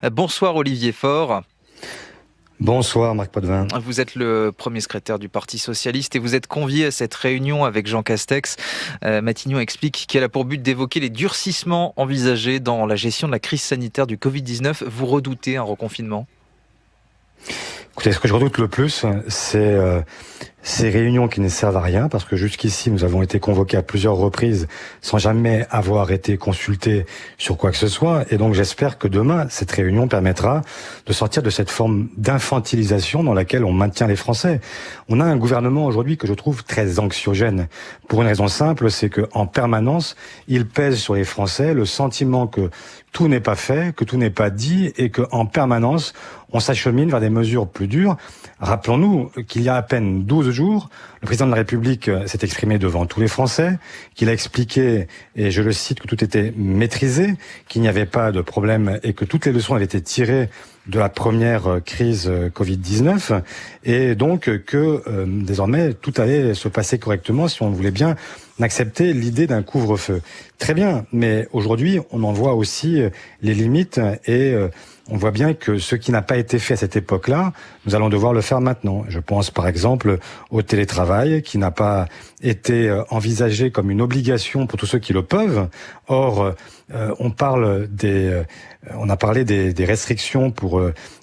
Bonsoir Olivier Faure. Bonsoir Marc Potvin. Vous êtes le premier secrétaire du Parti socialiste et vous êtes convié à cette réunion avec Jean Castex. Matignon explique qu'elle a pour but d'évoquer les durcissements envisagés dans la gestion de la crise sanitaire du Covid-19. Vous redoutez un reconfinement ? Écoutez, ce que je redoute le plus, c'est ces réunions qui ne servent à rien, parce que jusqu'ici, nous avons été convoqués à plusieurs reprises sans jamais avoir été consultés sur quoi que ce soit. Et donc, j'espère que demain, cette réunion permettra de sortir de cette forme d'infantilisation dans laquelle on maintient les Français. On a un gouvernement aujourd'hui que je trouve très anxiogène. Pour une raison simple, c'est que en permanence, il pèse sur les Français le sentiment que tout n'est pas fait, que tout n'est pas dit, et que en permanence, on s'achemine vers des mesures plus dures. Rappelons-nous qu'il y a à peine 12 jours, le président de la République s'est exprimé devant tous les Français, qu'il a expliqué, et je le cite, que tout était maîtrisé, qu'il n'y avait pas de problème et que toutes les leçons avaient été tirées de la première crise Covid-19, et donc que désormais tout allait se passer correctement si on voulait bien accepter l'idée d'un couvre-feu. Très bien, mais aujourd'hui on en voit aussi les limites et on voit bien que ce qui n'a pas été fait à cette époque-là, nous allons devoir le faire maintenant. Je pense par exemple au télétravail qui n'a pas été envisagé comme une obligation pour tous ceux qui le peuvent. Or, on a parlé des restrictions pour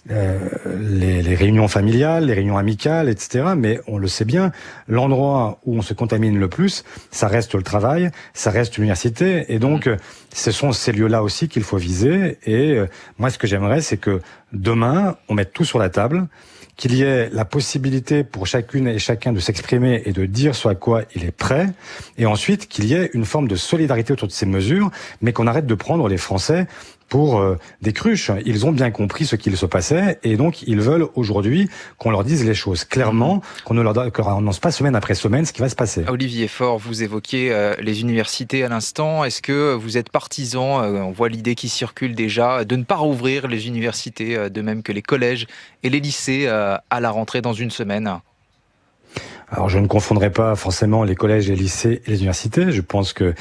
les réunions familiales, les réunions amicales, etc. Mais on le sait bien, l'endroit où on se contamine le plus, ça reste le travail, ça reste l'université. Et donc, ce sont ces lieux-là aussi qu'il faut viser. Et moi, ce que j'aimerais, c'est que demain, on mette tout sur la table, qu'il y ait la possibilité pour chacune et chacun de s'exprimer et de dire ce à quoi il est prêt, et ensuite qu'il y ait une forme de solidarité autour de ces mesures, mais qu'on arrête de prendre les Français pour des cruches. Ils ont bien compris ce qu'il se passait, et donc ils veulent aujourd'hui qu'on leur dise les choses clairement, qu'on ne leur annonce pas semaine après semaine ce qui va se passer. Olivier Faure, vous évoquiez les universités à l'instant. Est-ce que vous êtes partisan, on voit l'idée qui circule déjà, de ne pas rouvrir les universités, de même que les collèges et les lycées à la rentrée dans une semaine ? Alors, je ne confondrai pas forcément les collèges, les lycées et les universités. Je pense que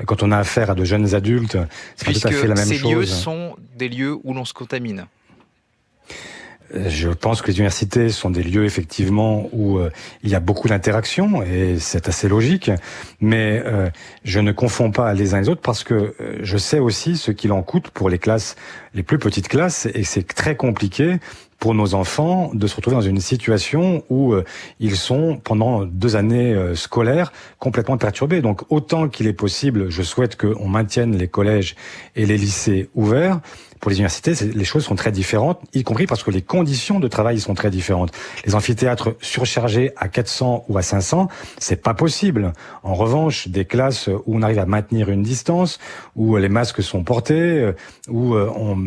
quand on a affaire à de jeunes adultes, c'est pas tout à fait la même chose. Puisque ces lieux sont des lieux où l'on se contamine. Je pense que les universités sont des lieux effectivement où il y a beaucoup d'interactions et c'est assez logique, mais je ne confonds pas les uns et les autres parce que je sais aussi ce qu'il en coûte pour les classes, les plus petites classes, et c'est très compliqué pour nos enfants de se retrouver dans une situation où ils sont pendant 2 années scolaires complètement perturbés. Donc autant qu'il est possible, je souhaite qu'on maintienne les collèges et les lycées ouverts. Pour les universités, les choses sont très différentes, y compris parce que les conditions de travail sont très différentes. Les amphithéâtres surchargés à 400 ou à 500, c'est pas possible. En revanche, des classes où on arrive à maintenir une distance, où les masques sont portés, où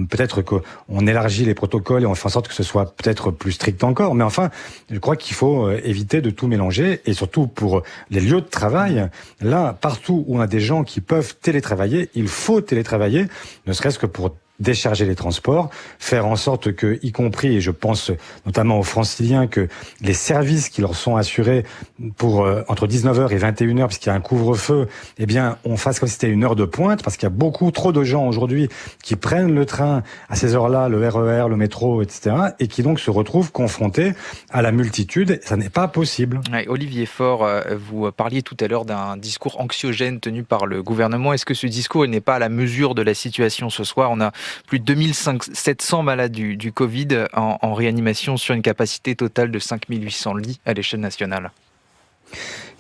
peut-être qu'on élargit les protocoles et on fait en sorte que ce soit peut-être plus strict encore. Mais enfin, je crois qu'il faut éviter de tout mélanger, et surtout pour les lieux de travail, là, partout où on a des gens qui peuvent télétravailler, il faut télétravailler, ne serait-ce que pour décharger les transports, faire en sorte que, y compris, et je pense notamment aux Franciliens, que les services qui leur sont assurés pour entre 19h et 21h, puisqu'il y a un couvre-feu, eh bien, on fasse comme si c'était une heure de pointe, parce qu'il y a beaucoup trop de gens aujourd'hui qui prennent le train à ces heures-là, le RER, le métro, etc., et qui donc se retrouvent confrontés à la multitude. Ça n'est pas possible. Ouais, Olivier Faure, vous parliez tout à l'heure d'un discours anxiogène tenu par le gouvernement. Est-ce que ce discours n'est pas à la mesure de la situation ce soir ? On a plus de 2700 malades du Covid en réanimation sur une capacité totale de 5800 lits à l'échelle nationale.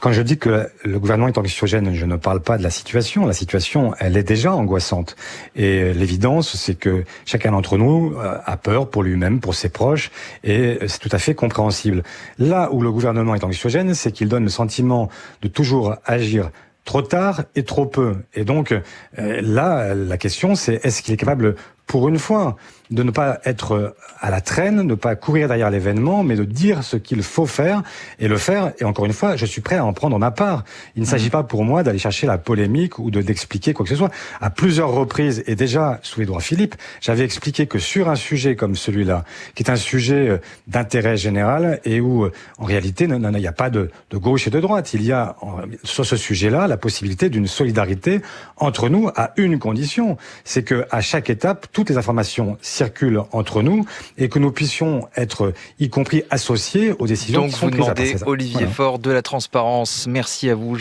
Quand je dis que le gouvernement est anxiogène, je ne parle pas de la situation. La situation, elle est déjà angoissante. Et l'évidence, c'est que chacun d'entre nous a peur pour lui-même, pour ses proches, et c'est tout à fait compréhensible. Là où le gouvernement est anxiogène, c'est qu'il donne le sentiment de toujours agir trop tard et trop peu. Et donc, là, la question, c'est est-ce qu'il est capable, pour une fois, de ne pas être à la traîne, de ne pas courir derrière l'événement, mais de dire ce qu'il faut faire et le faire. Et encore une fois, je suis prêt à en prendre ma part. Il ne s'agit pas pour moi d'aller chercher la polémique ou d'expliquer quoi que ce soit. À plusieurs reprises, et déjà sous Édouard Philippe, j'avais expliqué que sur un sujet comme celui-là, qui est un sujet d'intérêt général et où, en réalité, il n'y a pas de gauche et de droite. Il y a, sur ce sujet-là, la possibilité d'une solidarité entre nous à une condition. C'est que à chaque étape, toutes les informations circulent entre nous et que nous puissions être, y compris associés aux décisions Donc qui sont vous prises. demandez, Olivier Faure, de la transparence. Merci à vous.